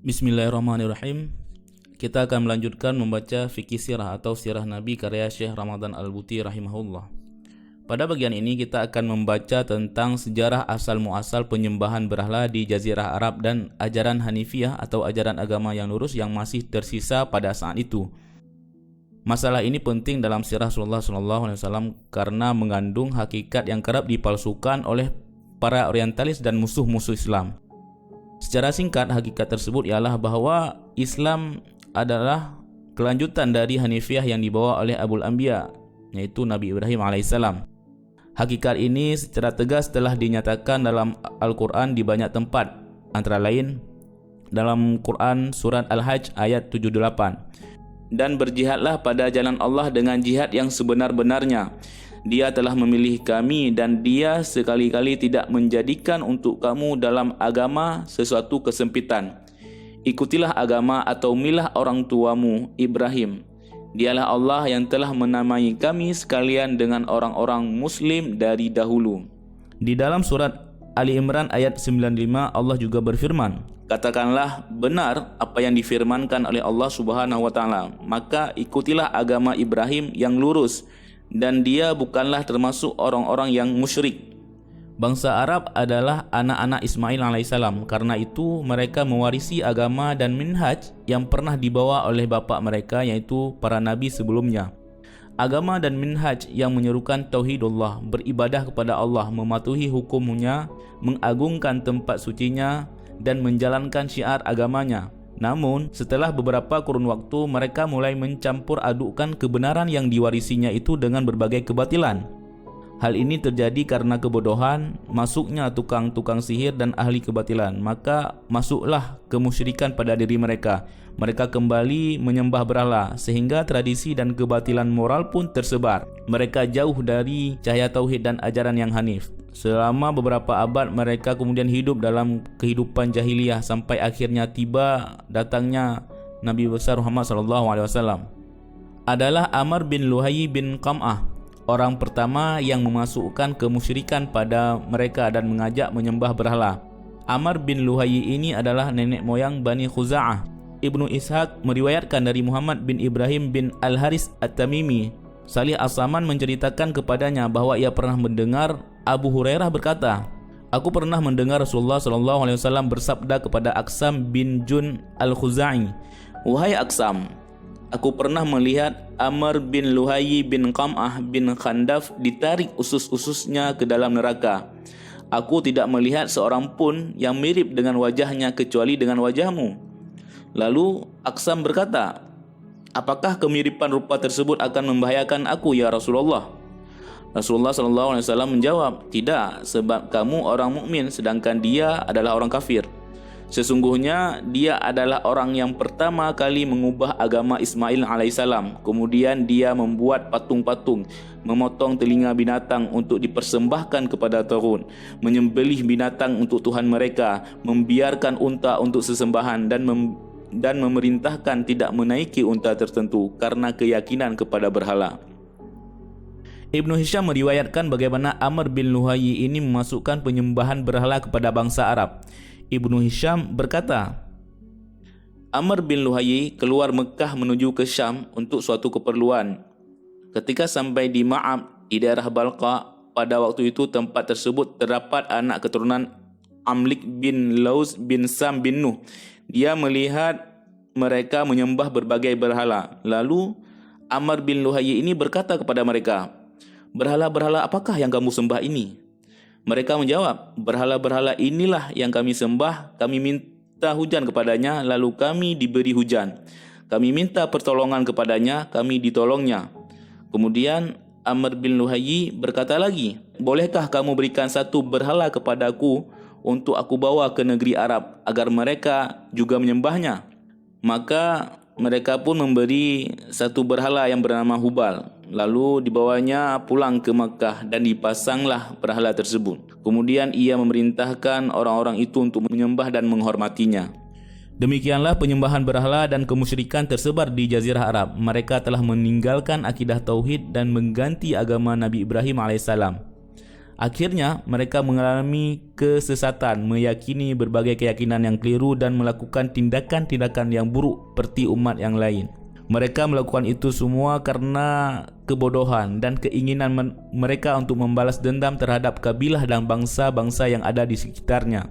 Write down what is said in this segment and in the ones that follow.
Bismillahirrahmanirrahim. Kita akan melanjutkan membaca fikih sirah atau sirah Nabi karya Syekh Ramadan Al-Buti rahimahullah. Pada bagian ini kita akan membaca tentang sejarah asal-muasal penyembahan berhala di Jazirah Arab dan ajaran Hanifiyah atau ajaran agama yang lurus yang masih tersisa pada saat itu. Masalah ini penting dalam sirah Rasulullah SAW karena mengandung hakikat yang kerap dipalsukan oleh para orientalis dan musuh-musuh Islam. Secara singkat, hakikat tersebut ialah bahwa Islam adalah kelanjutan dari Hanifiyah yang dibawa oleh Abul Anbiya, yaitu Nabi Ibrahim alaihissalam. Hakikat ini secara tegas telah dinyatakan dalam Al-Quran di banyak tempat, antara lain dalam Quran surat Al-Hajj ayat 78. Dan berjihadlah pada jalan Allah dengan jihad yang sebenar-benarnya. Dia telah memilih kami dan dia sekali-kali tidak menjadikan untuk kamu dalam agama sesuatu kesempitan. Ikutilah agama atau milah orang tuamu Ibrahim. Dialah Allah yang telah menamai kami sekalian dengan orang-orang muslim dari dahulu. Di dalam surat Ali Imran ayat 95 Allah juga berfirman, katakanlah benar apa yang difirmankan oleh Allah Subhanahu wa taala, maka ikutilah agama Ibrahim yang lurus dan dia bukanlah termasuk orang-orang yang musyrik. Bangsa Arab adalah anak-anak Ismail alaihissalam. Karena itu mereka mewarisi agama dan minhaj yang pernah dibawa oleh bapa mereka, yaitu para nabi sebelumnya. Agama dan minhaj yang menyerukan tauhidullah, beribadah kepada Allah, mematuhi hukumnya, mengagungkan tempat sucinya dan menjalankan syiar agamanya. Namun, setelah beberapa kurun waktu, mereka mulai mencampur adukkan kebenaran yang diwarisinya itu dengan berbagai kebatilan. Hal ini terjadi karena kebodohan, masuknya tukang-tukang sihir dan ahli kebatilan. Maka masuklah kemusyrikan pada diri mereka. Mereka kembali menyembah berhala, sehingga tradisi dan kebatilan moral pun tersebar. Mereka jauh dari cahaya tauhid dan ajaran yang hanif. Selama beberapa abad mereka kemudian hidup dalam kehidupan jahiliyah sampai akhirnya tiba datangnya Nabi besar Muhammad SAW. Adalah Amr bin Luhai bin Qam'ah, orang pertama yang memasukkan kemusyrikan pada mereka dan mengajak menyembah berhala. Amr bin Luhai ini adalah nenek moyang Bani Khuza'ah. Ibnu Ishaq meriwayatkan dari Muhammad bin Ibrahim bin Al-Haris At-Tamimi. Salih As-Saman menceritakan kepadanya bahwa ia pernah mendengar Abu Hurairah berkata, aku pernah mendengar Rasulullah SAW bersabda kepada Aqsam bin Jun Al-Khuza'i, wahai Aqsam, aku pernah melihat Amr bin Luhai bin Qam'ah bin Khandaf ditarik usus-ususnya ke dalam neraka. Aku tidak melihat seorang pun yang mirip dengan wajahnya kecuali dengan wajahmu. Lalu Aqsam berkata, apakah kemiripan rupa tersebut akan membahayakan aku ya Rasulullah? Rasulullah SAW menjawab, tidak, sebab kamu orang mukmin sedangkan dia adalah orang kafir. Sesungguhnya dia adalah orang yang pertama kali mengubah agama Ismail alaihissalam. Kemudian dia membuat patung-patung, memotong telinga binatang untuk dipersembahkan kepada Taghut, menyembelih binatang untuk Tuhan mereka, membiarkan unta untuk sesembahan dan memerintahkan tidak menaiki unta tertentu karena keyakinan kepada berhala. Ibnu Hisham meriwayatkan bagaimana Amr bin Luhai ini memasukkan penyembahan berhala kepada bangsa Arab. Ibnu Hisham berkata, Amr bin Luhai keluar Mekah menuju ke Syam untuk suatu keperluan. Ketika sampai di Ma'ab di daerah Balqa, pada waktu itu tempat tersebut terdapat anak keturunan Amlik bin Laus bin Sam bin Nuh. Dia melihat mereka menyembah berbagai berhala. Lalu Amr bin Luhai ini berkata kepada mereka, berhala-berhala apakah yang kamu sembah ini? Mereka menjawab, berhala-berhala inilah yang kami sembah. Kami minta hujan kepadanya, lalu kami diberi hujan. Kami minta pertolongan kepadanya, kami ditolongnya. Kemudian Amr bin Luhai berkata lagi, bolehkah kamu berikan satu berhala kepadaku untuk aku bawa ke negeri Arab agar mereka juga menyembahnya? Maka mereka pun memberi satu berhala yang bernama Hubal. Lalu dibawanya pulang ke Makkah dan dipasanglah berhala tersebut. Kemudian ia memerintahkan orang-orang itu untuk menyembah dan menghormatinya. Demikianlah penyembahan berhala dan kemusyrikan tersebar di Jazirah Arab. Mereka telah meninggalkan akidah tauhid dan mengganti agama Nabi Ibrahim alaihissalam. Akhirnya, mereka mengalami kesesatan, meyakini berbagai keyakinan yang keliru dan melakukan tindakan-tindakan yang buruk seperti umat yang lain. Mereka melakukan itu semua karena kebodohan dan keinginan mereka untuk membalas dendam terhadap kabilah dan bangsa-bangsa yang ada di sekitarnya.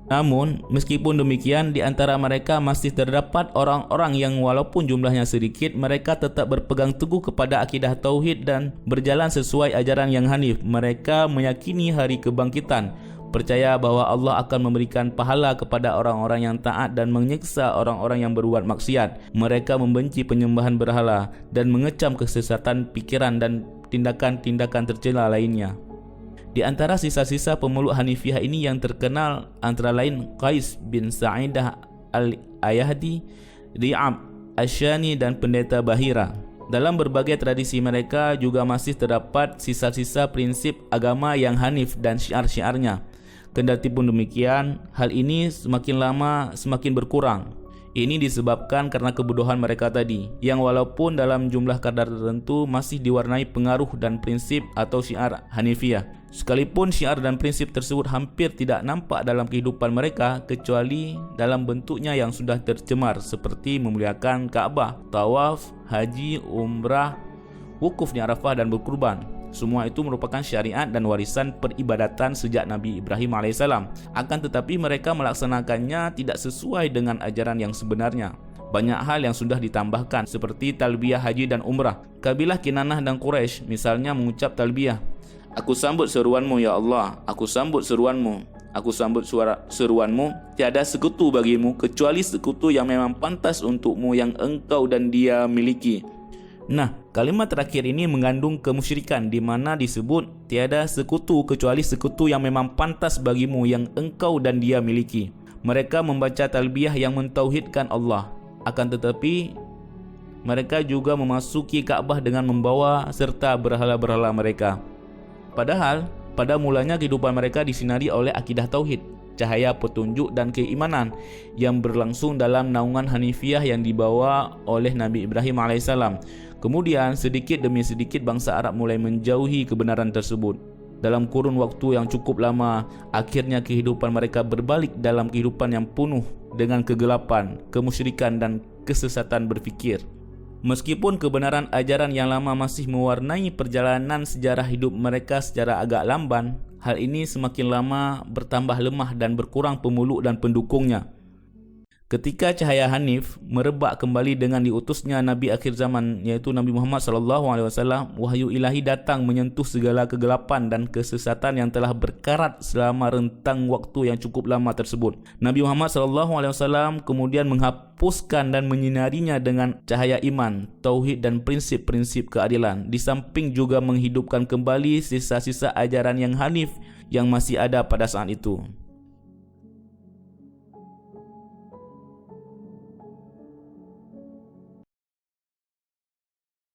Namun, meskipun demikian, di antara mereka masih terdapat orang-orang yang walaupun jumlahnya sedikit, mereka tetap berpegang teguh kepada akidah tauhid dan berjalan sesuai ajaran yang hanif. Mereka meyakini hari kebangkitan, percaya bahwa Allah akan memberikan pahala kepada orang-orang yang taat dan menyiksa orang-orang yang berbuat maksiat. Mereka membenci penyembahan berhala dan mengecam kesesatan pikiran dan tindakan-tindakan tercela lainnya. Di antara sisa-sisa pemeluk Hanifiyah ini yang terkenal antara lain Qais bin Sa'idah al-Ayahdi, Ri'ab Asyani dan Pendeta Bahira. Dalam berbagai tradisi mereka juga masih terdapat sisa-sisa prinsip agama yang hanif dan syiar-syiarnya. Kendati pun demikian, hal ini semakin lama semakin berkurang. Ini disebabkan karena kebodohan mereka tadi, yang walaupun dalam jumlah kadar tertentu masih diwarnai pengaruh dan prinsip atau syiar Hanifiyah. Sekalipun syiar dan prinsip tersebut hampir tidak nampak dalam kehidupan mereka kecuali dalam bentuknya yang sudah tercemar seperti memuliakan Ka'bah, tawaf, haji, umrah, wukuf di Arafah dan berkurban. Semua itu merupakan syariat dan warisan peribadatan sejak Nabi Ibrahim AS. Akan tetapi mereka melaksanakannya tidak sesuai dengan ajaran yang sebenarnya. Banyak hal yang sudah ditambahkan seperti talbiyah haji dan umrah. Kabilah Kinanah dan Quraisy misalnya mengucap talbiyah, "Aku sambut seruanmu ya Allah, aku sambut seruanmu, aku sambut seruanmu, tiada sekutu bagimu kecuali sekutu yang memang pantas untukmu yang engkau dan dia miliki." Nah, kalimat terakhir ini mengandung kemusyrikan di mana disebut tiada sekutu kecuali sekutu yang memang pantas bagimu yang engkau dan dia miliki. Mereka membaca talbiyah yang mentauhidkan Allah. Akan tetapi mereka juga memasuki Ka'bah dengan membawa serta berhala-berhala mereka. Padahal pada mulanya kehidupan mereka disinari oleh akidah tauhid, cahaya petunjuk dan keimanan yang berlangsung dalam naungan Hanifiyah yang dibawa oleh Nabi Ibrahim AS. Kemudian sedikit demi sedikit bangsa Arab mulai menjauhi kebenaran tersebut. Dalam kurun waktu yang cukup lama, akhirnya kehidupan mereka berbalik dalam kehidupan yang penuh dengan kegelapan, kemusyrikan dan kesesatan berfikir. Meskipun kebenaran ajaran yang lama masih mewarnai perjalanan sejarah hidup mereka secara agak lamban, hal ini semakin lama bertambah lemah dan berkurang pemeluk dan pendukungnya. Ketika cahaya Hanif merebak kembali dengan diutusnya Nabi akhir zaman, yaitu Nabi Muhammad SAW, wahyu ilahi datang menyentuh segala kegelapan dan kesesatan yang telah berkarat selama rentang waktu yang cukup lama tersebut. Nabi Muhammad SAW kemudian menghapuskan dan menyinarinya dengan cahaya iman, tauhid dan prinsip-prinsip keadilan, di samping juga menghidupkan kembali sisa-sisa ajaran yang hanif yang masih ada pada saat itu.